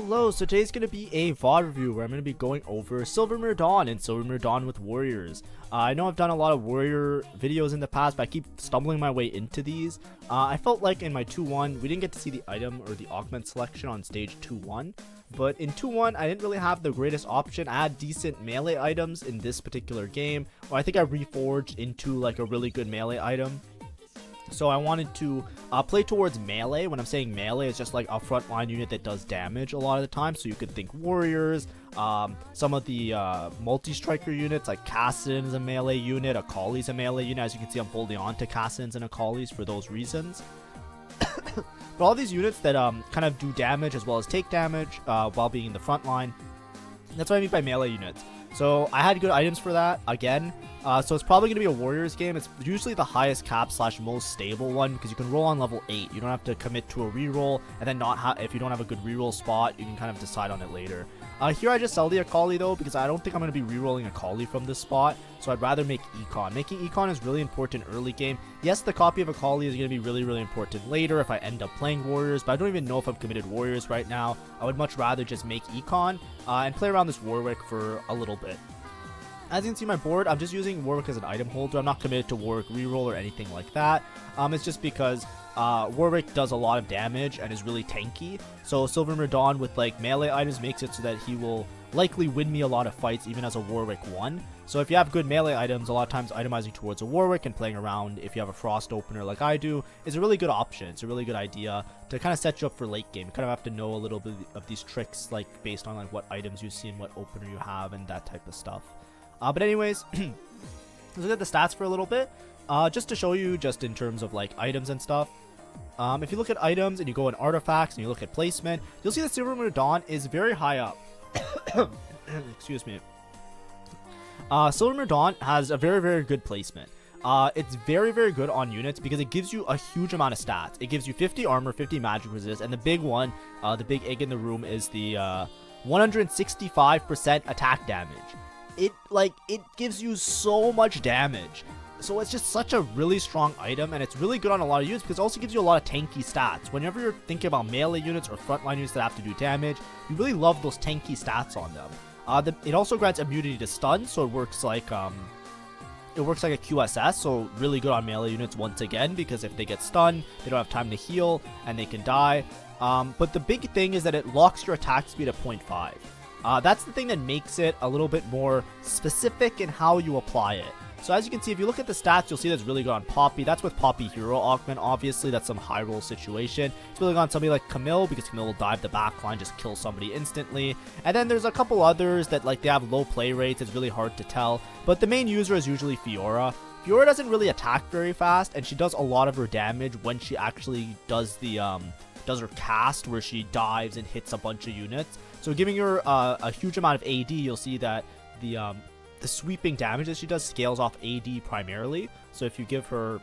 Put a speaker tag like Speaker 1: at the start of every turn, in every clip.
Speaker 1: Hello, so today's going to be a VOD review where I'm going to be going over Silvermere Dawn and Silvermere Dawn with Warriors. I know I've done a lot of Warrior videos in the past, but I keep stumbling my way into these. I felt like in my 2-1, we didn't get to see the item or the augment selection on stage 2-1. But in 2-1, I didn't really have the greatest option. I had decent melee items in this particular game, or I think I reforged into like a really good melee item. So I wanted to play towards melee. When I'm saying melee, it's just like a frontline unit that does damage a lot of the time. So you could think warriors, some of the multi-striker units like Kassadin is a melee unit, Akali's a melee unit. As you can see, I'm holding on to Kassadins and Akali's for those reasons. But all these units that kind of do damage as well as take damage while being in the front line. That's what I mean by melee units. So I had good items for that again. So it's probably going to be a Warriors game. It's usually the highest cap / most stable one because you can roll on level 8. You don't have to commit to a reroll, and then if you don't have a good reroll spot, you can kind of decide on it later. Here I just sell the Akali though because I don't think I'm going to be rerolling Akali from this spot. So I'd rather make Econ. Making Econ is really important early game. Yes, the copy of Akali is going to be really important later if I end up playing Warriors, but I don't even know if I'm committed Warriors right now. I would much rather just make Econ and play around this Warwick for a little bit. As you can see my board, I'm just using Warwick as an item holder. I'm not committed to Warwick reroll or anything like that. It's just because Warwick does a lot of damage and is really tanky. So Silvermere Dawn with like melee items makes it so that he will likely win me a lot of fights even as a Warwick 1. So if you have good melee items, a lot of times itemizing towards a Warwick and playing around if you have a Frost opener like I do is a really good option. It's a really good idea to kind of set you up for late game. You kind of have to know a little bit of these tricks like based on like what items you see and what opener you have and that type of stuff. But anyways, let's look at the stats for a little bit, just to show you just in terms of like items and stuff. If you look at items and you go in artifacts and you look at placement, you'll see that Silvermere Dawn is very high up. Excuse me. Silvermere Dawn has a very good placement. It's very good on units because it gives you a huge amount of stats. It gives you 50 armor, 50 magic resist, and the big one, the big egg in the room is the 165% attack damage. It gives you so much damage. So it's just such a really strong item, and it's really good on a lot of units because it also gives you a lot of tanky stats. Whenever you're thinking about melee units or frontline units that have to do damage, you really love those tanky stats on them. It also grants immunity to stun, so it works like a QSS, so really good on melee units once again because if they get stunned, they don't have time to heal and they can die. But the big thing is that it locks your attack speed at 0.5. That's the thing that makes it a little bit more specific in how you apply it. So as you can see, if you look at the stats, you'll see that's really good on Poppy. That's with Poppy Hero Augment, obviously. That's some high roll situation. It's really good on somebody like Camille, because Camille will dive the backline, just kill somebody instantly. And then there's a couple others that like they have low play rates. It's really hard to tell. But the main user is usually Fiora. Fiora doesn't really attack very fast, and she does a lot of her damage when she actually does the does her cast where she dives and hits a bunch of units. So giving her a huge amount of AD, you'll see that the sweeping damage that she does scales off AD primarily. So if you give her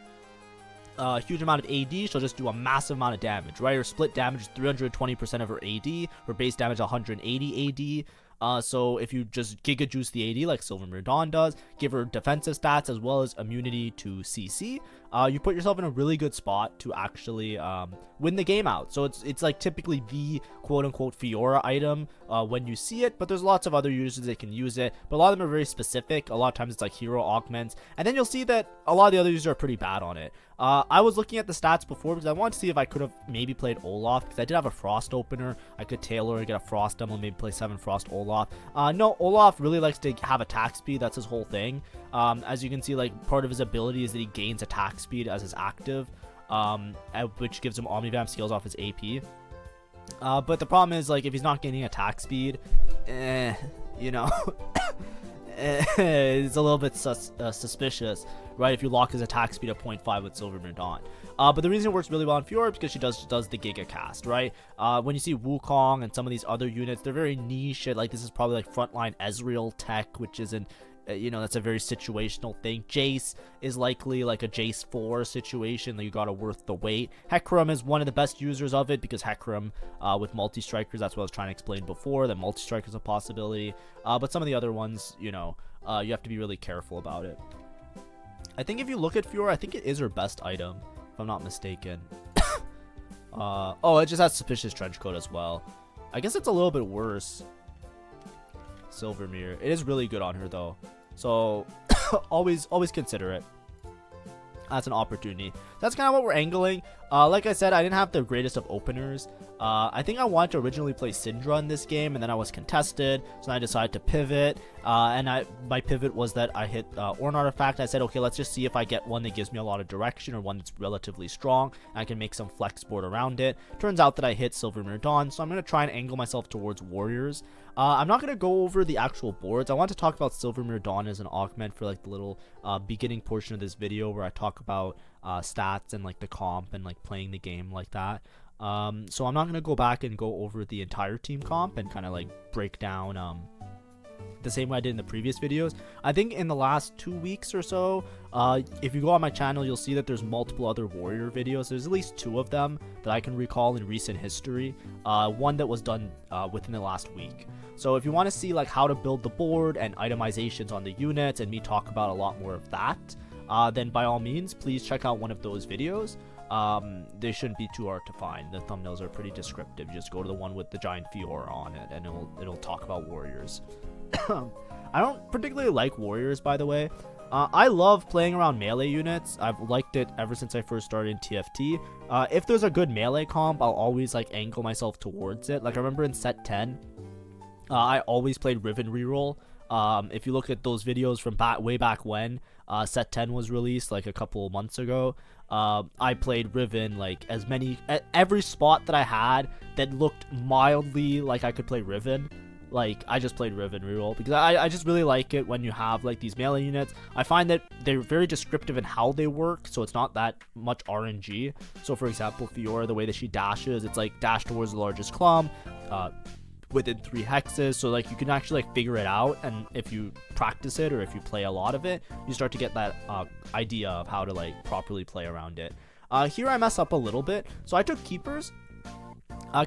Speaker 1: a huge amount of AD, she'll just do a massive amount of damage, right? Her split damage is 320% of her AD, her base damage 180 AD. So if you just Giga Juice the AD like Silvermere Dawn does, give her defensive stats as well as immunity to CC, you put yourself in a really good spot to actually win the game out. So it's like typically the quote-unquote Fiora item when you see it, but there's lots of other users that can use it, but a lot of them are very specific. A lot of times it's like hero augments, and then you'll see that a lot of the other users are pretty bad on it. I was looking at the stats before because I wanted to see if I could have maybe played Olaf, because I did have a Frost opener. I could tailor and get a Frost demo, maybe play 7 Frost Olaf. No, Olaf really likes to have attack speed. That's his whole thing. As you can see, like part of his ability is that he gains attack speed as his active, which gives him Omnivamp skills off his AP. But the problem is, like, if he's not gaining attack speed, you know, it's a little bit suspicious, right? If you lock his attack speed at 0.5 with Silvermere Dawn. But the reason it works really well on Fiora is because she does the Giga Cast, right? When you see Wukong and some of these other units, they're very niche. Like, this is probably like frontline Ezreal tech, which isn't, you know, that's a very situational thing. Jace is likely like a Jace 4 situation that you gotta worth the wait. Hecarim is one of the best users of it because Hecarim with multi-strikers, that's what I was trying to explain before, that multi-strike is a possibility. But some of the other ones, you know, you have to be really careful about it. I think if you look at Fiora, I think it is her best item, if I'm not mistaken. Oh, it just has Suspicious Trenchcoat as well. I guess it's a little bit worse. Silvermere. It is really good on her though. So always consider it. That's an opportunity. That's kind of what we're angling. Like I said, I didn't have the greatest of openers. I think I wanted to originally play Syndra in this game, and then I was contested, so I decided to pivot. And my pivot was that I hit Orn Artifact. I said, okay, let's just see if I get one that gives me a lot of direction, or one that's relatively strong, and I can make some flex board around it. Turns out that I hit Silvermere Dawn, so I'm going to try and angle myself towards warriors. I'm not going to go over the actual boards. I want to talk about Silvermere Dawn as an augment for like the little beginning portion of this video where I talk about stats and like the comp and like playing the game like that. So I'm not going to go back and go over the entire team comp and kind of like break down the same way I did in the previous videos. I think in the last 2 weeks or so, if you go on my channel, you'll see that there's multiple other warrior videos. There's at least 2 of them that I can recall in recent history. One that was done within the last week. So if you want to see like how to build the board and itemizations on the units and me talk about a lot more of that, then by all means, please check out one of those videos. They shouldn't be too hard to find. The thumbnails are pretty descriptive. Just go to the one with the giant Fiora on it, and it'll talk about warriors. I don't particularly like warriors, by the way. I love playing around melee units. I've liked it ever since I first started in TFT. If there's a good melee comp, I'll always like angle myself towards it. Like I remember in set 10, I always played Riven reroll. If you look at those videos from way back when set 10 was released, like a couple months ago, I played Riven like every spot that I had that looked mildly like I could play Riven. Like I just played Riven reroll because I just really like it when you have like these melee units. I find that they're very descriptive in how they work, so it's not that much RNG. So for example, Fiora, the way that she dashes, it's like dash towards the largest clump, within 3 hexes, so like you can actually like figure it out, and if you practice it or if you play a lot of it, you start to get that idea of how to like properly play around it. Here I mess up a little bit, so I took Keepers.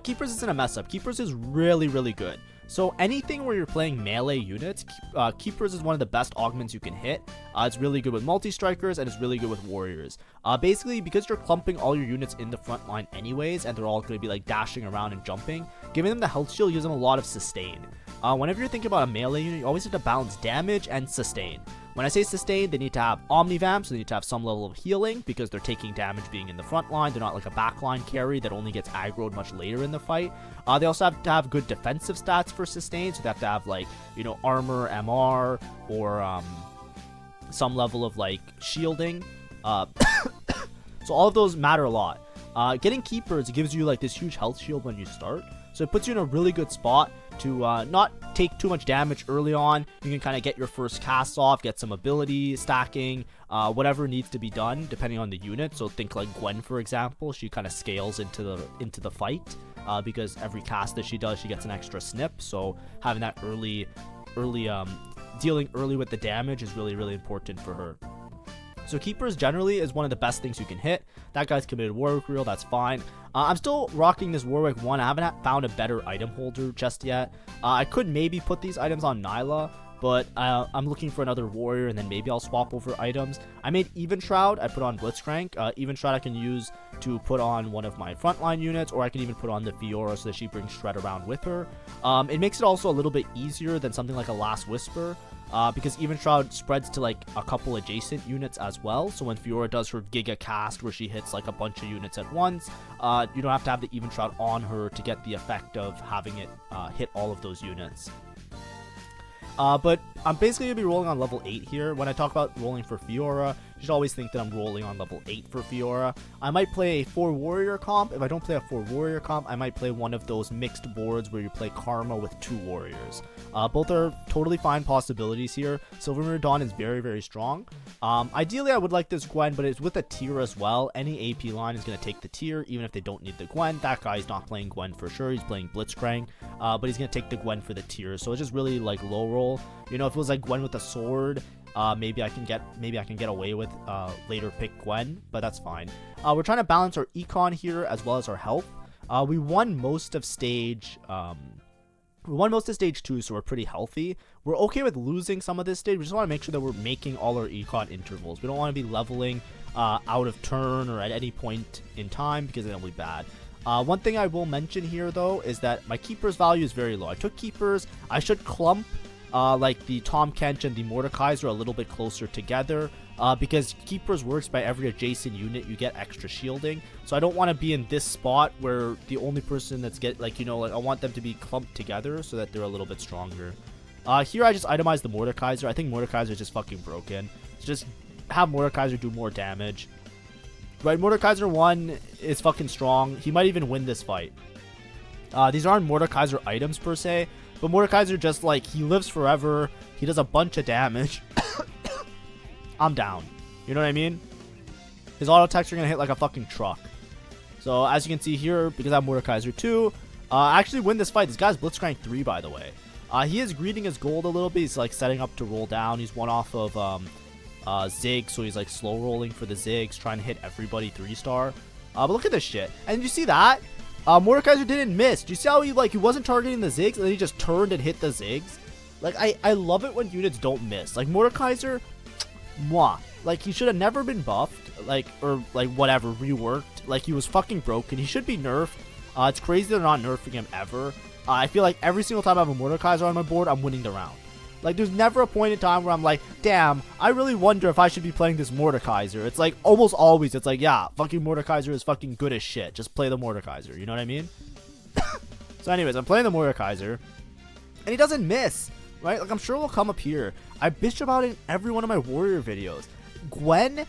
Speaker 1: Keepers isn't a mess up. Keepers is really good. So anything where you're playing melee units, Keepers is one of the best augments you can hit. It's really good with multi-strikers, and it's really good with warriors. Basically, because you're clumping all your units in the front line anyways, and they're all going to be like dashing around and jumping, giving them the health shield gives them a lot of sustain. Whenever you're thinking about a melee unit, you always have to balance damage and sustain. When I say sustain, they need to have Omnivamp, so they need to have some level of healing because they're taking damage being in the front line. They're not like a backline carry that only gets aggroed much later in the fight. They also have to have good defensive stats for sustain, so they have to have like, you know, armor, MR, or some level of like shielding. So all of those matter a lot. Getting Keepers, it gives you like this huge health shield when you start, so it puts you in a really good spot to not take too much damage early on. You can kind of get your first cast off, get some ability stacking, whatever needs to be done depending on the unit. So think like Gwen, for example. She kind of scales into the fight because every cast that she does, she gets an extra snip. So having that early dealing early with the damage is really important for her. So Keepers generally is one of the best things you can hit. That guy's committed Warwick reel, that's fine. I'm still rocking this Warwick 1. I haven't found a better item holder just yet. I could maybe put these items on Nyla, but I'm looking for another warrior, and then maybe I'll swap over items. I made Even Shroud, I put on Blitzcrank. Even Shroud I can use to put on one of my frontline units, or I can even put on the Fiora so that she brings Shred around with her. It makes it also a little bit easier than something like a Last Whisper. Because Even Shroud spreads to like a couple adjacent units as well. So when Fiora does her Giga Cast where she hits like a bunch of units at once, you don't have to have the Even Shroud on her to get the effect of having it hit all of those units. But I'm basically going to be rolling on level 8 here. When I talk about rolling for Fiora, you should always think that I'm rolling on level 8 for Fiora. I might play a 4 warrior comp. If I don't play a 4 warrior comp, I might play one of those mixed boards where you play Karma with 2 warriors. Both are totally fine possibilities here. Silvermere Dawn is very strong. Ideally, I would like this Gwen, but it's with a tier as well. Any AP line is going to take the tier, even if they don't need the Gwen. That guy's not playing Gwen for sure. He's playing Blitzcrank, but he's going to take the Gwen for the tier. So it's just really like low roll. You know, if it was like Gwen with a sword, maybe I can get away with later pick Gwen, but that's fine. We're trying to balance our econ here as well as our health. We won most of stage 2, so we're pretty healthy. We're okay with losing some of this stage. We just want to make sure that we're making all our econ intervals. We don't want to be leveling out of turn or at any point in time, because then it'll be bad. One thing I will mention here though is that my keepers value is very low. I took keepers. I should clump like the Tom Kench and the Mordekaiser a little bit closer together, because keepers works by every adjacent unit you get extra shielding. So I don't want to be in this spot where the only person that's like I want them to be clumped together so that they're a little bit stronger. Here I just itemized the Mordekaiser. I think Mordekaiser is just fucking broken. So just have Mordekaiser do more damage. Right, Mordekaiser 1 is fucking strong. He might even win this fight. These aren't Mordekaiser items per se, but Mordekaiser just like, he lives forever. He does a bunch of damage. I'm down. You know what I mean? His auto attacks are going to hit like a fucking truck. So as you can see here, because I have Mordekaiser 2, I actually win this fight. This guy's Blitzcrank 3, by the way. He is greeting his gold a little bit. He's like setting up to roll down. He's one off of Zig, so he's like slow rolling for the Zigs, trying to hit everybody 3-star. But look at this shit. And you see that? Mordekaiser didn't miss. Do you see how he wasn't targeting the Zigs and then he just turned and hit the Zigs? Like, I love it when units don't miss. Like, Mordekaiser, mwah. Like, he should have never been buffed, like, or like whatever, reworked. Like, he was fucking broken. He should be nerfed. It's crazy they're not nerfing him ever. I feel like every single time I have a Mordekaiser on my board, I'm winning the round. Like, there's never a point in time where I'm like, damn, I really wonder if I should be playing this Mordekaiser. It's like, almost always, it's like, yeah, fucking Mordekaiser is fucking good as shit. Just play the Mordekaiser, you know what I mean? So anyways, I'm playing the Mordekaiser, and he doesn't miss, right? Like, I'm sure it'll come up here. I bitch about it in every one of my Warrior videos. Gwen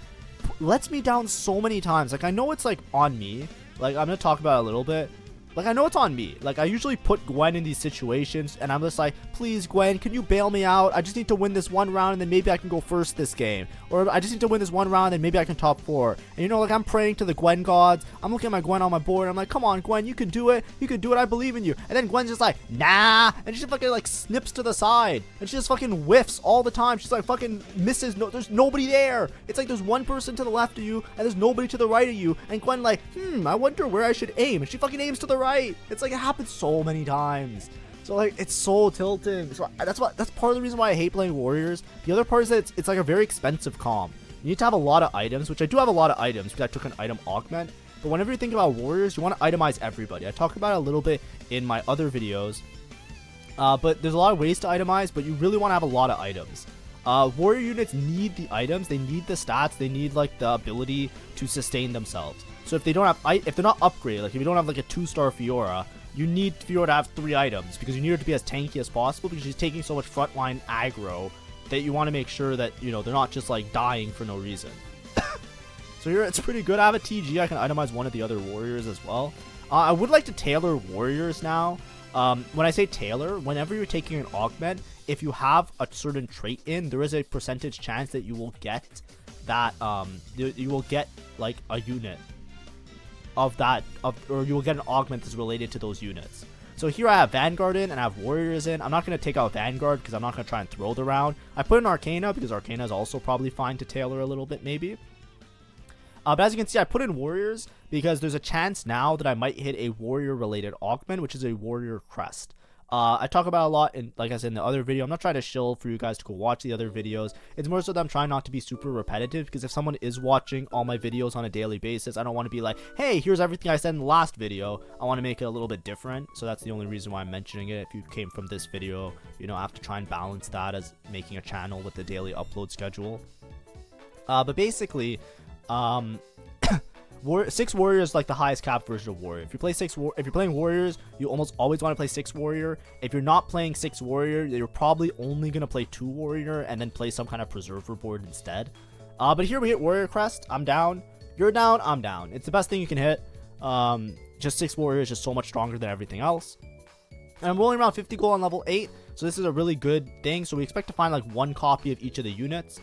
Speaker 1: lets me down so many times. Like, I know it's, like, on me. Like, I'm gonna talk about it a little bit. Like, I know it's on me. Like, I usually put Gwen in these situations, and I'm just like, please, Gwen, can you bail me out? I just need to win this one round, and then maybe I can go first this game. Or I just need to win this one round, and maybe I can top 4. And, you know, like, I'm praying to the Gwen gods. I'm looking at my Gwen on my board. I'm like, come on, Gwen, you can do it. You can do it. I believe in you. And then Gwen's just like, nah. And she fucking, like, snips to the side. And she just fucking whiffs all the time. She's like, fucking misses. No, there's nobody there. It's like there's one person to the left of you, and there's nobody to the right of you. And Gwen, like, I wonder where I should aim. And she fucking aims to the right. It's like, it happens so many times. So like, it's so tilting. So that's part of the reason why I hate playing Warriors. The other part is that it's like a very expensive comp. You need to have a lot of items, which I do have a lot of items because I took an item augment. But whenever you think about Warriors, you want to itemize everybody. I talk about it a little bit in my other videos. But there's a lot of ways to itemize, but you really want to have a lot of items. Warrior units need the items, they need the stats, they need like the ability to sustain themselves. So if they don't have, if they're not upgraded, like if you don't have like a 2-star Fiora, you need Fiora to have 3 items because you need her to be as tanky as possible because she's taking so much frontline aggro that you want to make sure that, you know, they're not just like dying for no reason. So here it's pretty good. I have a TG, I can itemize one of the other warriors as well. I would like to tailor warriors now. When I say tailor, whenever you're taking an augment, if you have a certain trait in, there is a percentage chance that you will get that, you will get like a unit of that, or you will get an augment that's related to those units. So here I have Vanguard in and I have Warriors in. I'm not going to take out Vanguard because I'm not going to try and throw the round. I put in Arcana because Arcana is also probably fine to tailor a little bit maybe. But as you can see, I put in Warriors because there's a chance now that I might hit a Warrior related augment, which is a Warrior Crest. I talk about a lot in, like I said in the other video. I'm not trying to shill for you guys to go watch the other videos. It's more so that I'm trying not to be super repetitive because if someone is watching all my videos on a daily basis, I don't want to be like, hey, here's everything I said in the last video. I want to make it a little bit different. So that's the only reason why I'm mentioning it. If you came from this video, you know, I have to try and balance that as making a channel with the daily upload schedule. But basically, 6 warrior is like the highest cap version of warrior. If you play if you're playing warriors, you almost always want to play 6 warrior. If you're not playing 6 warrior, you're probably only gonna play 2 warrior and then play some kind of preserver board instead. But here we hit warrior crest. I'm down. You're down. I'm down. It's the best thing you can hit. Just 6 warrior is just so much stronger than everything else. And I'm rolling around 50 gold on level 8, so this is a really good thing. So we expect to find like 1 copy of each of the units.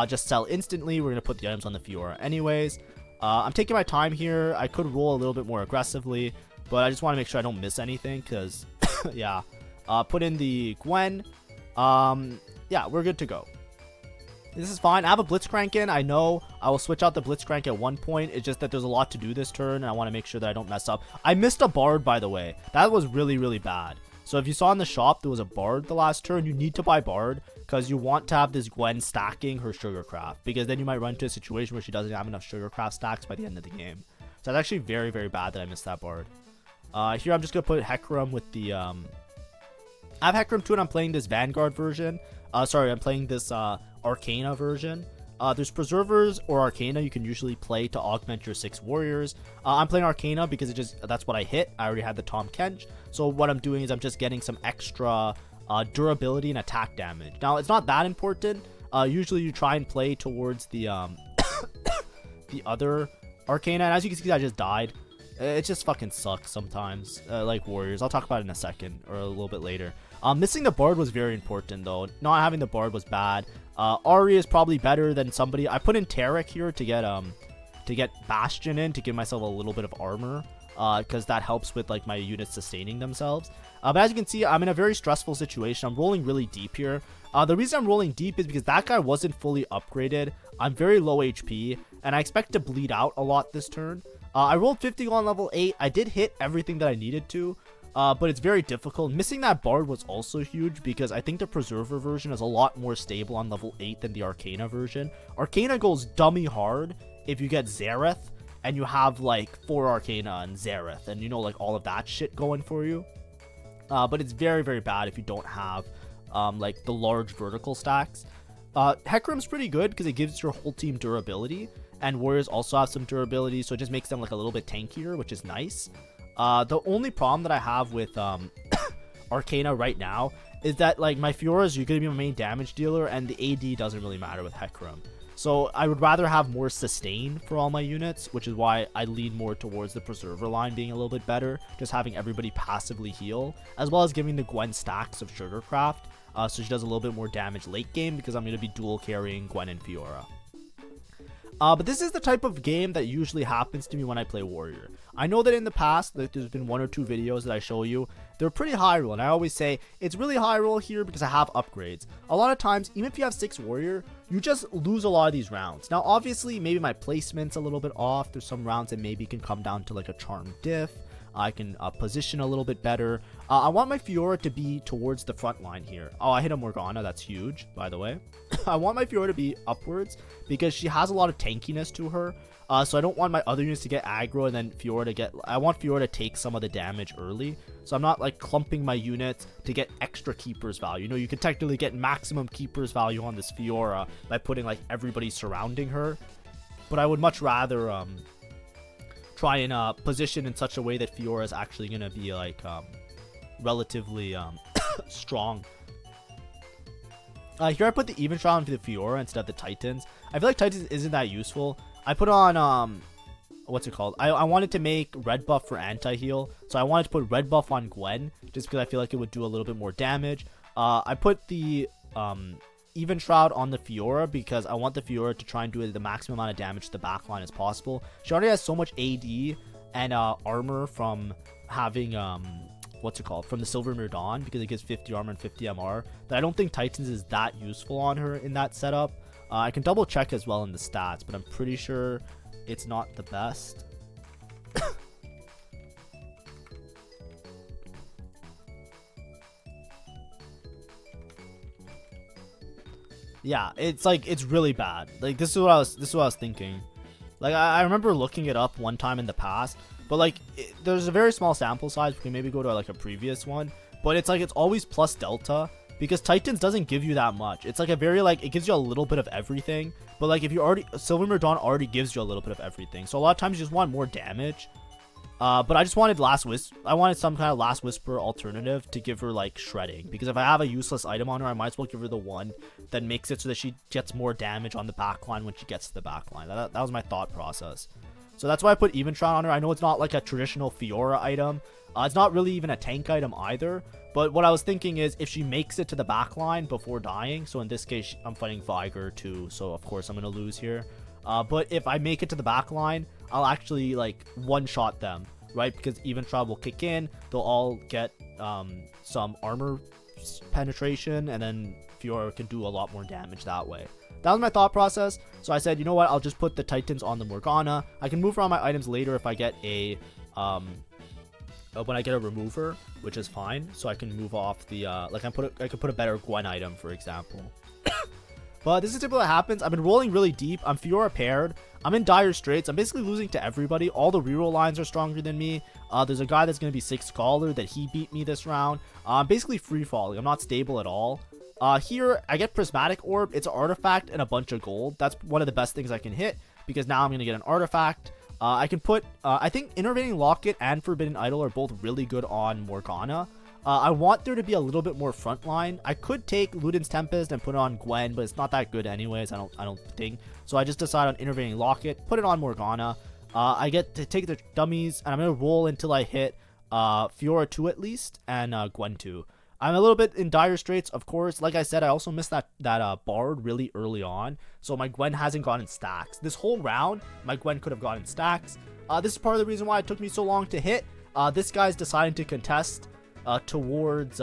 Speaker 1: Just sell instantly. We're gonna put the items on the Fiora anyways. I'm taking my time here. I could roll a little bit more aggressively, but I just want to make sure I don't miss anything because, yeah. Put in the Gwen. Yeah, we're good to go. This is fine. I have a Blitzcrank in. I know I will switch out the Blitzcrank at one point. It's just that there's a lot to do this turn, and I want to make sure that I don't mess up. I missed a Bard, by the way. That was really, really bad. So if you saw in the shop, there was a Bard the last turn. You need to buy Bard because you want to have this Gwen stacking her Sugarcraft, because then you might run into a situation where she doesn't have enough Sugarcraft stacks by the end of the game. So it's actually very, very bad that I missed that Bard. Here I'm just gonna put Hecarim with the I have Hecarim too, and I'm playing this Vanguard version. Sorry, I'm playing this Arcana version. There's Preservers or Arcana you can usually play to augment your 6 warriors. I'm playing Arcana because that's what I hit. I already had the Tom Kench. So what I'm doing is I'm just getting some extra durability and attack damage. Now, it's not that important. Usually you try and play towards the the other Arcana. And as you can see, I just died. It just fucking sucks sometimes, like warriors. I'll talk about it in a second or a little bit later. Missing the Bard was very important though. Not having the Bard was bad. Ari is probably better than somebody. I put in Tarek here to get Bastion in to give myself a little bit of armor, because that helps with like my units sustaining themselves. But as you can see, I'm in a very stressful situation. I'm rolling really deep here. The reason I'm rolling deep is because that guy wasn't fully upgraded. I'm very low HP, and I expect to bleed out a lot this turn. I rolled 50 on level 8. I did hit everything that I needed to, but it's very difficult. Missing that Bard was also huge because I think the Preserver version is a lot more stable on level 8 than the Arcana version. Arcana goes dummy hard if you get Zareth and you have like 4 Arcana and Zareth and you know, like all of that shit going for you. But it's very, very bad if you don't have like the large vertical stacks. Hecarim's pretty good because it gives your whole team durability, and warriors also have some durability, so it just makes them like a little bit tankier, which is nice. The only problem that I have with Arcana right now is that like my Fioras, you're going to be my main damage dealer, and the AD doesn't really matter with Hecarim. So I would rather have more sustain for all my units, which is why I lean more towards the Preserver line being a little bit better, just having everybody passively heal, as well as giving the Gwen stacks of Sugarcraft, so she does a little bit more damage late game, because I'm going to be dual carrying Gwen and Fiora. But this is the type of game that usually happens to me when I play Warrior. I know that in the past, like, there's been 1 or 2 videos that I show you. They're pretty high roll, and I always say, it's really high roll here because I have upgrades. A lot of times, even if you have 6 Warrior, you just lose a lot of these rounds. Now, obviously, maybe my placement's a little bit off. There's some rounds that maybe can come down to like a Charm Diff. I can position a little bit better. I want my Fiora to be towards the front line here. Oh, I hit a Morgana. That's huge, by the way. I want my Fiora to be upwards because she has a lot of tankiness to her. So I don't want my other units to get aggro and then Fiora to get... I want Fiora to take some of the damage early. So I'm not like clumping my units to get extra Keeper's value. You know, you can technically get maximum Keeper's value on this Fiora by putting like everybody surrounding her. But I would much rather... try and position in such a way that Fiora is actually going to be like relatively strong. Here I put the even shroud into the Fiora instead of the Titans. I feel like Titans isn't that useful. I put on what's it called? I wanted to make red buff for anti-heal, so I wanted to put red buff on Gwen just because I feel like it would do a little bit more damage. I put the even shroud on the Fiora because I want the Fiora to try and do the maximum amount of damage to the backline as possible. She already has so much AD and armor from having what's it called, from the Silvermere Dawn, because it gives 50 armor and 50 MR, that I don't think Titans is that useful on her in that setup. I can double check as well in the stats, but I'm pretty sure it's not the best. Yeah, it's like, it's really bad. Like, this is what I was thinking. Like, I remember looking it up one time in the past, but like, there's a very small sample size. We can maybe go to like a previous one, but it's like, it's always plus delta because Titans doesn't give you that much. It's like a very, like, it gives you a little bit of everything, but like, if you already, Silvermere Dawn already gives you a little bit of everything. So a lot of times you just want more damage. But I just wanted I wanted some kind of Last Whisper alternative to give her like shredding, because if I have a useless item on her, I might as well give her the one that makes it so that she gets more damage on the backline when she gets to the backline. That was my thought process. So that's why I put Even Shroud on her. I know it's not like a traditional Fiora item. It's not really even a tank item either. But what I was thinking is if she makes it to the backline before dying, so in this case I'm fighting Viger too, so of course I'm gonna lose here. But if I make it to the backline, I'll actually like one-shot them, right? Because Even Shroud will kick in, they'll all get some armor penetration, and then Fiora can do a lot more damage that way. That was my thought process. So I said, you know what, I'll just put the Titans on the Morgana. I can move around my items later if I get a when I get a remover, which is fine. So I can move off the like I could put a better Gwen item, for example. But this is typically what happens. I've been rolling really deep. I'm Fiora paired. I'm in dire straits. I'm basically losing to everybody. All the reroll lines are stronger than me. There's a guy that's going to be 6 Scholar that he beat me this round. I'm basically free falling. I'm not stable at all. Here, I get Prismatic Orb. It's an artifact and a bunch of gold. That's one of the best things I can hit because now I'm going to get an artifact. I can put, I think Innervating Locket and Forbidden Idol are both really good on Morgana. I want there to be a little bit more frontline. I could take Luden's Tempest and put it on Gwen, but it's not that good anyways, I don't think. So I just decide on Innervating Locket, put it on Morgana. I get to take the dummies, and I'm going to roll until I hit Fiora 2 at least, and Gwen 2. I'm a little bit in dire straits, of course. Like I said, I also missed that Bard really early on, so my Gwen hasn't gotten stacks. This whole round, my Gwen could have gotten stacks. This is part of the reason why it took me so long to hit. This guy's deciding to contest towards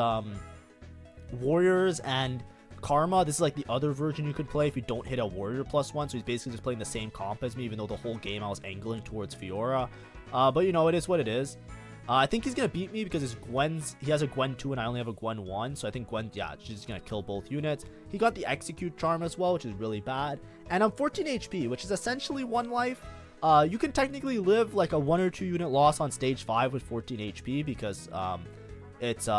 Speaker 1: Warriors and Karma. This is like the other version you could play if you don't hit a Warrior +1, so he's basically just playing the same comp as me, even though the whole game I was angling towards Fiora. But you know, it is what it is. I think he's gonna beat me because he has a Gwen 2 and I only have a Gwen 1, so I think Gwen, yeah, she's gonna kill both units. He got the Execute Charm as well, which is really bad, and I'm 14 HP, which is essentially 1 life. You can technically live like a 1 or 2 unit loss on stage 5 with 14 HP because it's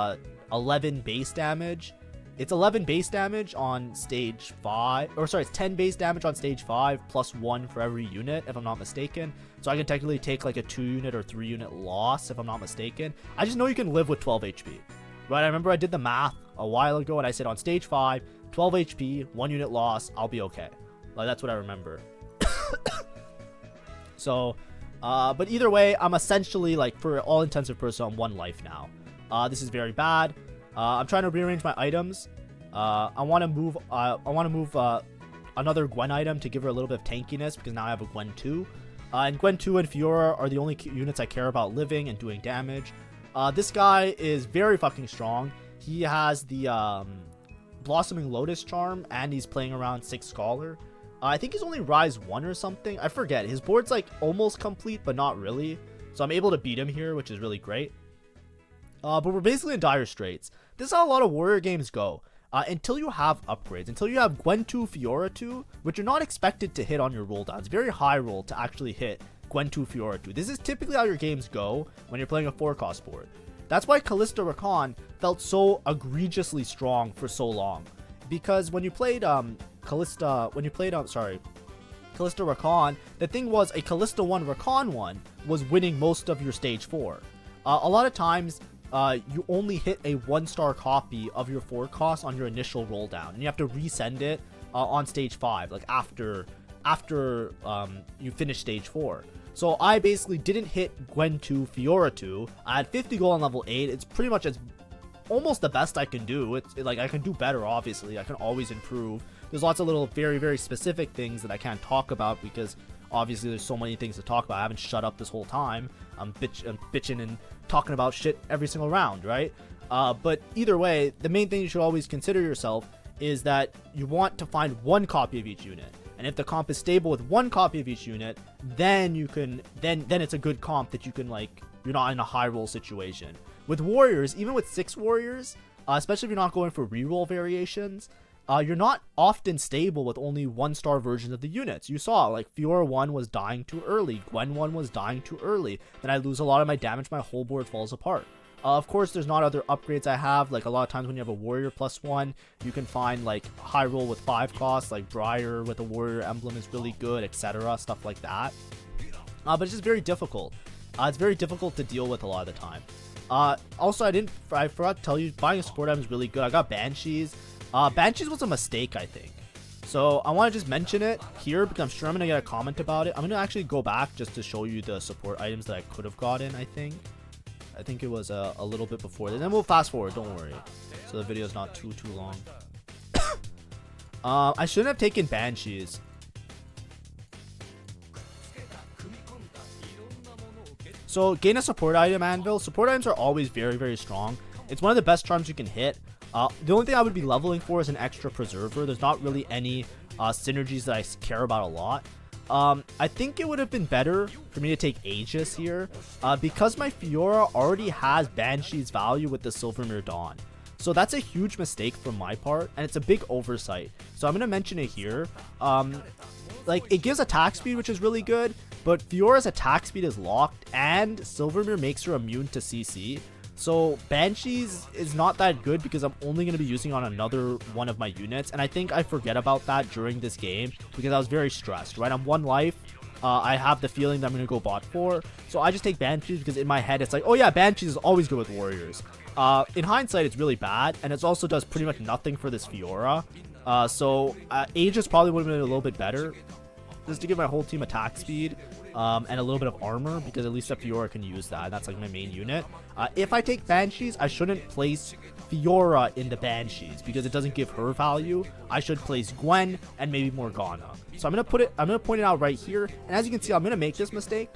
Speaker 1: 11 base damage. It's 11 base damage on stage 5, or sorry, it's 10 base damage on stage 5 plus 1 for every unit, if I'm not mistaken. So I can technically take like a 2 unit or 3 unit loss, if I'm not mistaken. I just know you can live with 12 HP, right? I remember I did the math a while ago and I said on stage 5, 12 HP, 1 unit loss, I'll be okay. Like, that's what I remember. So, but either way, I'm essentially, like, for all intents and purposes, on 1 life now. This is very bad. I'm trying to rearrange my items. I want to move another Gwen item to give her a little bit of tankiness because now I have a Gwen 2. And Gwen 2 and Fiora are the only units I care about living and doing damage. This guy is very fucking strong. He has the Blossoming Lotus Charm and he's playing around 6 Scholar. I think he's only Rise 1 or something. I forget. His board's like almost complete but not really. So I'm able to beat him here, which is really great. But we're basically in dire straits. This is how a lot of Warrior games go. Until you have upgrades, until you have Gwen 2, Fiora 2, which you're not expected to hit on your roll down. It's very high roll to actually hit Gwen 2, Fiora 2. This is typically how your games go when you're playing a 4-cost board. That's why Callista Rakan felt so egregiously strong for so long. Because when you played Callista Rakan, the thing was a Callista 1 Rakan 1 was winning most of your stage 4. A lot of times, you only hit a 1-star copy of your 4-cost on your initial roll down, and you have to resend it on stage 5, like after you finish stage 4. So I basically didn't hit Gwen 2, Fiora 2. I had 50 gold on level 8. It's pretty much almost the best I can do. Like, I can do better, obviously. I can always improve. There's lots of little very, very specific things that I can't talk about because obviously there's so many things to talk about. I haven't shut up this whole time. I'm bitching and talking about shit every single round, right? But either way, the main thing you should always consider yourself is that you want to find 1 copy of each unit. And if the comp is stable with 1 copy of each unit, then you can then it's a good comp that you can, like, you're not in a high roll situation. With Warriors, even with 6 Warriors, especially if you're not going for reroll variations, you're not often stable with only 1-star versions of the units. You saw, like, Fiora 1 was dying too early, Gwen 1 was dying too early, then I lose a lot of my damage, my whole board falls apart. Of course, there's not other upgrades I have. Like, a lot of times when you have a Warrior +1, you can find, like, high roll with 5 costs, like Briar with a Warrior emblem is really good, etc., stuff like that. But it's just very difficult. It's very difficult to deal with a lot of the time. Also, I forgot to tell you, buying a support item is really good. I got Banshees. Banshees was a mistake, I think. So I want to just mention it here because I'm sure I'm going to get a comment about it. I'm going to actually go back just to show you the support items that I could have gotten, I think. I think it was a little bit before this. Then we'll fast forward, don't worry. So the video's not too long. I shouldn't have taken Banshees. So gain a support item, Anvil. Support items are always very, very strong. It's one of the best charms you can hit. The only thing I would be leveling for is an extra preserver. There's not really any synergies that I care about a lot. I think it would have been better for me to take Aegis here because my Fiora already has Banshee's value with the Silvermere Dawn. So that's a huge mistake from my part, and it's a big oversight. So I'm going to mention it here. Like, it gives attack speed, which is really good, but Fiora's attack speed is locked, and Silvermere makes her immune to CC. So Banshees is not that good because I'm only going to be using on another one of my units, and I think I forget about that during this game because I was very stressed, right? I'm 1 life. I have the feeling that I'm going to go bot 4, so I just take Banshees because in my head it's like, oh yeah, Banshees is always good with Warriors. In hindsight, it's really bad, and it also does pretty much nothing for this Fiora. So Aegis probably would have been a little bit better, just to give my whole team attack speed and a little bit of armor, because at least a Fiora can use that. That's like my main unit. If I take Banshees, I shouldn't place Fiora in the Banshees because it doesn't give her value. I should place Gwen and maybe Morgana. So I'm gonna point it out right here, and as you can see, I'm gonna make this mistake.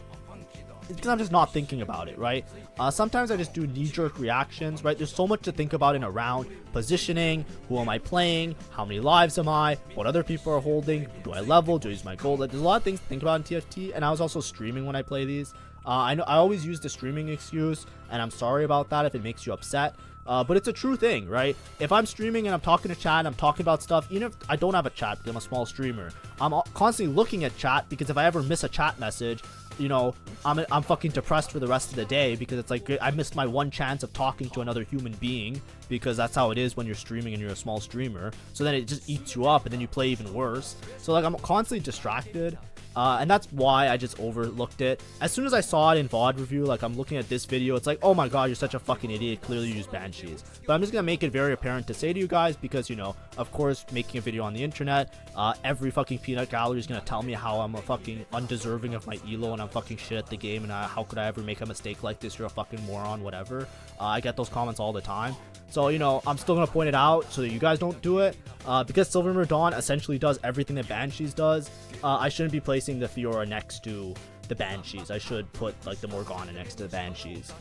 Speaker 1: It's because I'm just not thinking about it, right? Sometimes I just do knee-jerk reactions, right? There's so much to think about in a round. Positioning, who am I playing, how many lives am I, what other people are holding, do I level, do I use my gold? Like, there's a lot of things to think about in TFT, and I was also streaming when I play these. I know I always use the streaming excuse, and I'm sorry about that if it makes you upset. But it's a true thing, right? If I'm streaming and I'm talking to chat and I'm talking about stuff, even if I don't have a chat because I'm a small streamer, I'm constantly looking at chat, because if I ever miss a chat message, you know, I'm fucking depressed for the rest of the day, because it's like I missed my one chance of talking to another human being, because that's how it is when you're streaming and you're a small streamer. So then it just eats you up and then you play even worse. So like, I'm constantly distracted. And that's why I just overlooked it. As soon as I saw it in VOD review, like I'm looking at this video, it's like, oh my god, you're such a fucking idiot, clearly you use Banshees. But I'm just gonna make it very apparent to say to you guys, because, you know, of course, making a video on the internet, every fucking peanut gallery is gonna tell me how I'm a fucking undeserving of my elo and I'm fucking shit at the game, and how could I ever make a mistake like this, you're a fucking moron, whatever. I get those comments all the time. So, you know, I'm still gonna point it out so that you guys don't do it. Because Silvermere Dawn essentially does everything that Banshees does, I shouldn't be placing the Fiora next to the Banshees. I should put like the Morgana next to the Banshees,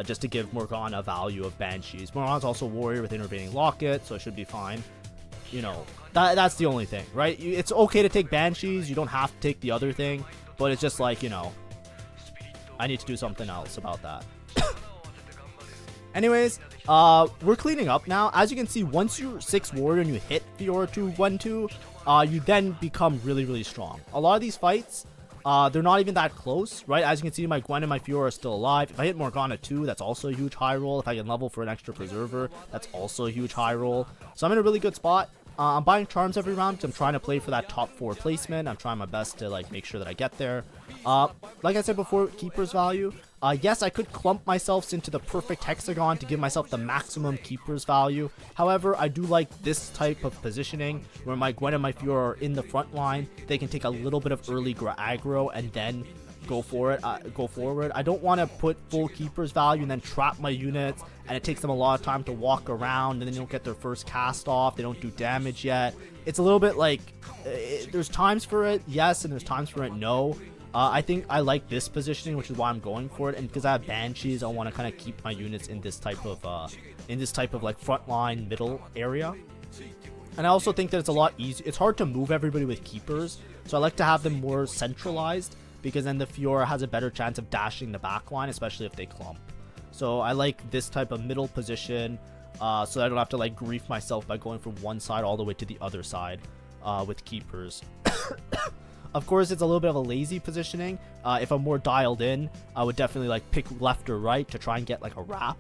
Speaker 1: just to give Morgana value of Banshees. Morgana's also Warrior with Intervening Locket, so it should be fine. You know, that's the only thing, right? It's okay to take Banshees, you don't have to take the other thing, but it's just like, you know, I need to do something else about that. Anyways, we're cleaning up now. As you can see, once you're 6 Warrior and you hit Fiora 2, 1-2, you then become really, really strong. A lot of these fights, they're not even that close, right? As you can see, my Gwen and my Fiora are still alive. If I hit Morgana 2, that's also a huge high roll. If I can level for an extra Preserver, that's also a huge high roll. So I'm in a really good spot. I'm buying charms every round because I'm trying to play for that top 4 placement. I'm trying my best to like make sure that I get there. Like I said before, Keeper's value. Yes, I could clump myself into the perfect hexagon to give myself the maximum Keeper's value. However, I do like this type of positioning where my Gwen and my Fiora are in the front line. They can take a little bit of early aggro and then go for it, go forward. I don't want to put full Keeper's value and then trap my units, and it takes them a lot of time to walk around, and then they don't get their first cast off, they don't do damage yet. It's a little bit like, there's times for it, yes, and there's times for it, no. I think I like this positioning, which is why I'm going for it, and because I have Banshees, I want to kind of keep my units in this type of like frontline middle area. And I also think that it's a lot easier. It's hard to move everybody with Keepers, so I like to have them more centralized, because then the Fiora has a better chance of dashing the backline, especially if they clump. So I like this type of middle position, so I don't have to like grief myself by going from one side all the way to the other side with Keepers. Of course, it's a little bit of a lazy positioning. If I'm more dialed in, I would definitely like pick left or right to try and get like a wrap.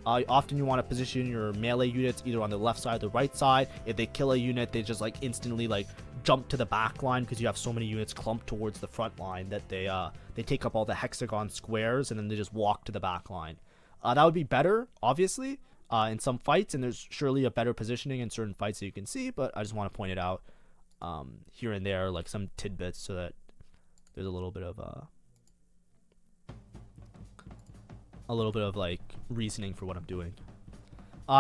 Speaker 1: Often you want to position your melee units either on the left side or the right side. If they kill a unit, they just like instantly like jump to the back line, because you have so many units clumped towards the front line that they take up all the hexagon squares, and then they just walk to the back line. That would be better, obviously, in some fights, and there's surely a better positioning in certain fights that you can see, but I just want to point it out here and there, like some tidbits, so that there's a little bit of like reasoning for what I'm doing.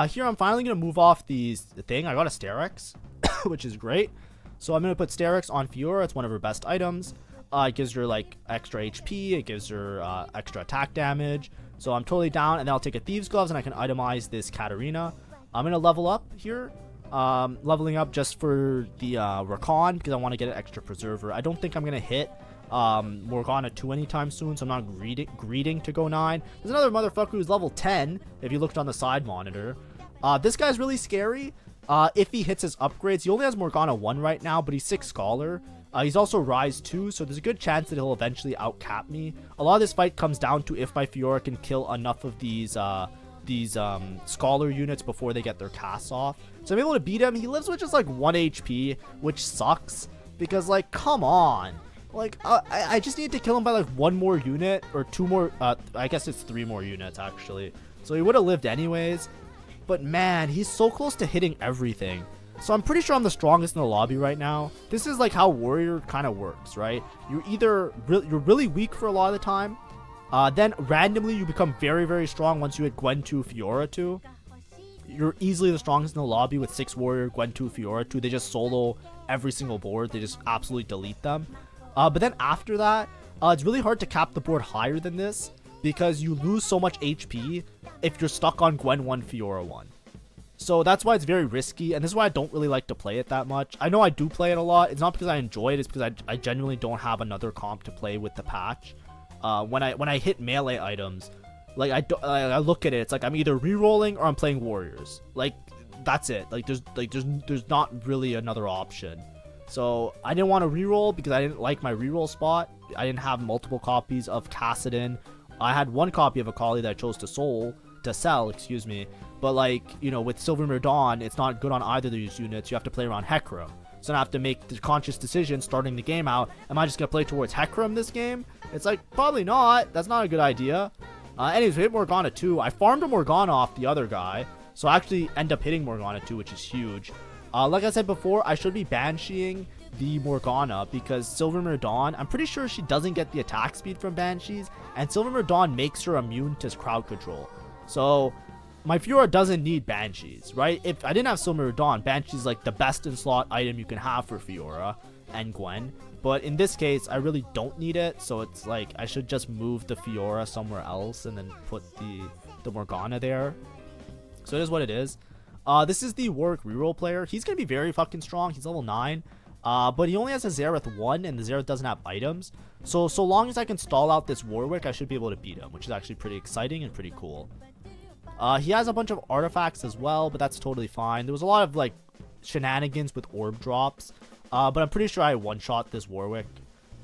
Speaker 1: Here I'm finally gonna move off the thing. I got a Sterex, which is great. So I'm gonna put Sterex on Fiora. It's one of her best items. It gives her like extra HP. It gives her extra attack damage. So I'm totally down. And then I'll take a Thieves Gloves and I can itemize this Katarina. I'm gonna level up here. Leveling up just for the Rakan, because I want to get an extra Preserver. I don't think I'm gonna hit Morgana 2 anytime soon, so I'm not greeting to go 9. There's another motherfucker who's level 10 if you looked on the side monitor. This guy's really scary. If he hits his upgrades, he only has Morgana 1 right now, but he's 6 Scholar. He's also Rise 2, so there's a good chance that he'll eventually outcap me. A lot of this fight comes down to if my Fiora can kill enough of these Scholar units before they get their casts off. So I'm able to beat him. He lives with just like 1 HP, which sucks because, like, come on. Like, I just need to kill him by like 1 more unit or 2 more. I guess it's 3 more units actually. So he would have lived anyways. But man, he's so close to hitting everything. So I'm pretty sure I'm the strongest in the lobby right now. This is like how Warrior kind of works, right? You're either you're really weak for a lot of the time. Then randomly you become very, very strong once you hit Gwen 2, Fiora 2. You're easily the strongest in the lobby with 6 Warrior, Gwen 2, Fiora 2. They just solo every single board. They just absolutely delete them. But then after that, it's really hard to cap the board higher than this because you lose so much HP if you're stuck on Gwen 1, Fiora 1. So that's why it's very risky, and this is why I don't really like to play it that much. I know I do play it a lot. It's not because I enjoy it, it's because I genuinely don't have another comp to play with the patch. When I hit melee items, like I look at it, it's like I'm either re-rolling or I'm playing Warriors. Like, that's it. Like there's not really another option. So I didn't want to re-roll because I didn't like my re-roll spot. I didn't have multiple copies of Kassadin. I had 1 copy of Akali that I chose to sell, excuse me. But, like, you know, with Silvermere Dawn, it's not good on either of these units. You have to play around Hecarim. So I have to make the conscious decision starting the game out. Am I just going to play towards Hecarim this game? It's like, probably not. That's not a good idea. Anyways, we hit Morgana 2. I farmed a Morgana off the other guy. So I actually end up hitting Morgana 2, which is huge. Like I said before, I should be Bansheeing the Morgana because Silvermere Dawn, I'm pretty sure she doesn't get the attack speed from Banshees. And Silvermere Dawn makes her immune to crowd control. So my Fiora doesn't need Banshees, right? If I didn't have Silvermere Dawn, Banshee's like the best in slot item you can have for Fiora and Gwen. But in this case, I really don't need it. So it's like I should just move the Fiora somewhere else and then put the Morgana there. So it is what it is. This is the Warwick reroll player. He's going to be very fucking strong. He's level 9. But he only has a Xerath 1 and the Xerath doesn't have items. So long as I can stall out this Warwick, I should be able to beat him, which is actually pretty exciting and pretty cool. He has a bunch of artifacts as well, but that's totally fine. There was a lot of like shenanigans with orb drops, but I'm pretty sure I one-shot this Warwick.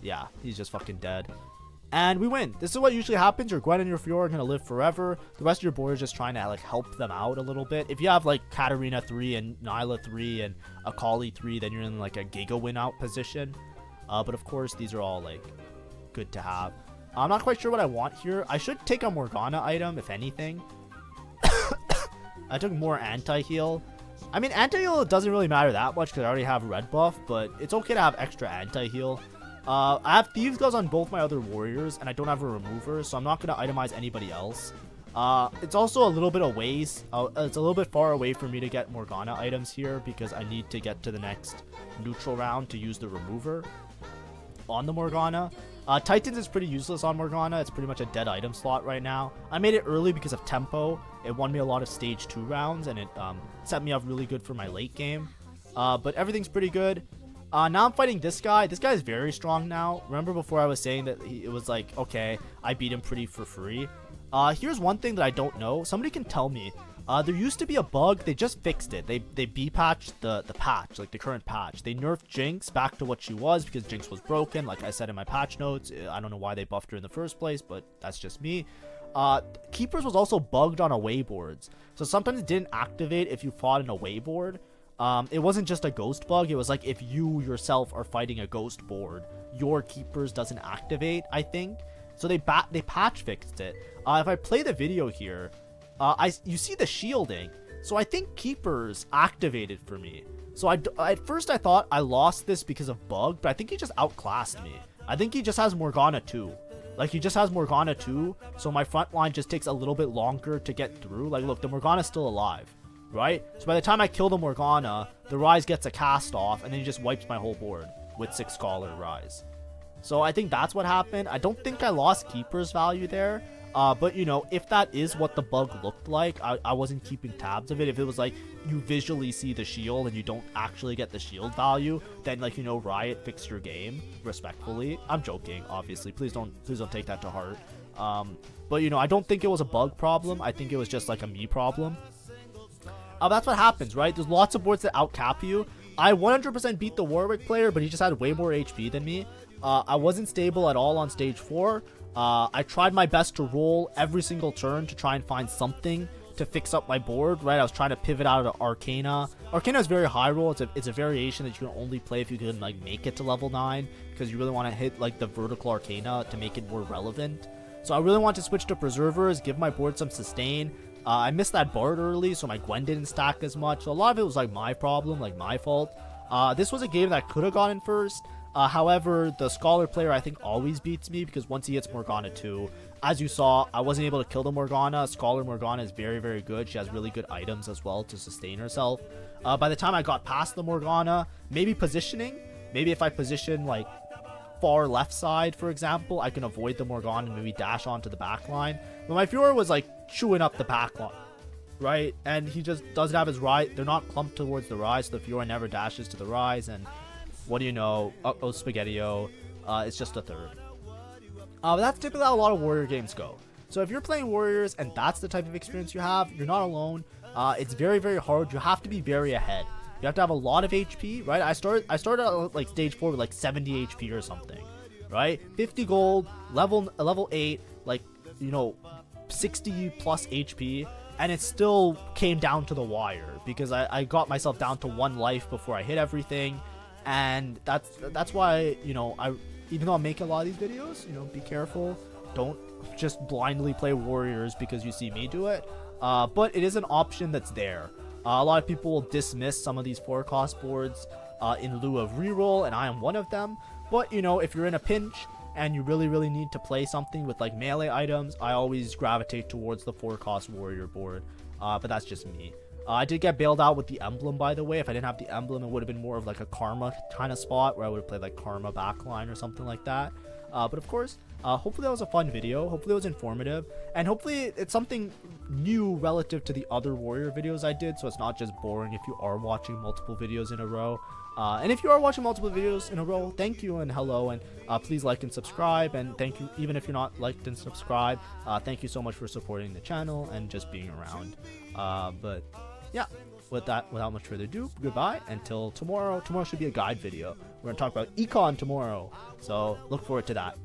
Speaker 1: Yeah, he's just fucking dead. And we win. This is what usually happens. Your Gwen and your Fiora are going to live forever. The rest of your board is just trying to like help them out a little bit. If you have like Katarina 3 and Nyla 3 and Akali 3, then you're in like a Giga win out position. But of course, these are all like good to have. I'm not quite sure what I want here. I should take a Morgana item, if anything. I took more anti-heal. I mean, anti-heal doesn't really matter that much because I already have red buff, but it's okay to have extra anti-heal. I have Thieves Gloves on both my other warriors, and I don't have a remover, so I'm not going to itemize anybody else. It's also a little bit of ways. It's a little bit far away for me to get Morgana items here because I need to get to the next neutral round to use the remover on the Morgana. Titans is pretty useless on Morgana. It's pretty much a dead item slot right now. I made it early because of tempo. It won me a lot of stage 2 rounds, and it set me up really good for my late game. But everything's pretty good. Now I'm fighting this guy. This guy is very strong now. Remember before I was saying that it was like, okay, I beat him pretty for free. Here's one thing that I don't know. Somebody can tell me. There used to be a bug. They just fixed it. They B-patched the patch, like the current patch. They nerfed Jinx back to what she was because Jinx was broken. Like I said in my patch notes, I don't know why they buffed her in the first place, but that's just me. Keepers was also bugged on away boards. So sometimes it didn't activate if you fought an away board. It wasn't just a ghost bug. It was like if you yourself are fighting a ghost board, your Keepers doesn't activate, I think. So they patch fixed it. If I play the video here, you see the shielding. So I think Keepers activated for me. So at first I thought I lost this because of bug, but I think he just outclassed me. I think he just has Morgana 2. Like, he just has Morgana 2, so my front line just takes a little bit longer to get through. Like, look, the Morgana's still alive, right? So by the time I kill the Morgana, the Rise gets a cast off, and then he just wipes my whole board with 6 Scholar Rise. So I think that's what happened. I don't think I lost Keeper's value there. But, you know, if that is what the bug looked like, I wasn't keeping tabs of it. If it was like you visually see the shield and you don't actually get the shield value, then, like, you know, Riot, fix your game respectfully. I'm joking, obviously. Please don't take that to heart. But, you know, I don't think it was a bug problem. I think it was just like a me problem. That's what happens, right? There's lots of boards that outcap you. I 100% beat the Warwick player, but he just had way more HP than me. I wasn't stable at all on stage 4. I tried my best to roll every single turn to try and find something to fix up my board, right? I was trying to pivot out of Arcana. Arcana is very high roll. It's a variation that you can only play if you can like make it to level 9, because you really want to hit like the vertical Arcana to make it more relevant. So I really want to switch to Preservers, give my board some sustain. I missed that Bard early, so my Gwen didn't stack as much. So a lot of it was like my problem, like my fault. This was a game that could have gotten first. However, the Scholar player I think always beats me, because once he hits Morgana 2, as you saw, I wasn't able to kill the Morgana. Scholar Morgana is very, very good. She has really good items as well to sustain herself. By the time I got past the Morgana, maybe positioning. Maybe if I position like far left side, for example, I can avoid the Morgana and maybe dash onto the back line. But my Fiora was like chewing up the back line, right? And he just doesn't have his rise. They're not clumped towards the rise, so the Fiora never dashes to the rise. And what do you know? Uh-oh, Spaghetti-O. It's just a third. But that's typically how a lot of Warrior games go. So if you're playing Warriors and that's the type of experience you have, you're not alone. It's very, very hard. You have to be very ahead. You have to have a lot of HP, right? I started at like stage 4 with like 70 HP or something, right? 50 gold, level 8, like, you know, 60 plus HP, and it still came down to the wire because I got myself down to 1 life before I hit everything. And that's why, you know, even though I'm making a lot of these videos, you know, be careful. Don't just blindly play Warriors because you see me do it. But it is an option that's there. A lot of people will dismiss some of these 4-cost boards in lieu of reroll, and I am one of them. But, you know, if you're in a pinch and you really, really need to play something with like melee items, I always gravitate towards the 4-cost Warrior board. But that's just me. I did get bailed out with the emblem, by the way. If I didn't have the emblem, it would have been more of like a Karma kind of spot where I would have played like Karma backline or something like that. But of course, hopefully that was a fun video. Hopefully it was informative. And hopefully it's something new relative to the other Warrior videos I did. So it's not just boring if you are watching multiple videos in a row. And if you are watching multiple videos in a row, thank you and hello. And please like and subscribe. And thank you, even if you're not liked and subscribed, thank you so much for supporting the channel and just being around. But yeah, without much further ado, goodbye until tomorrow. Tomorrow should be a guide video. We're going to talk about econ tomorrow, so look forward to that.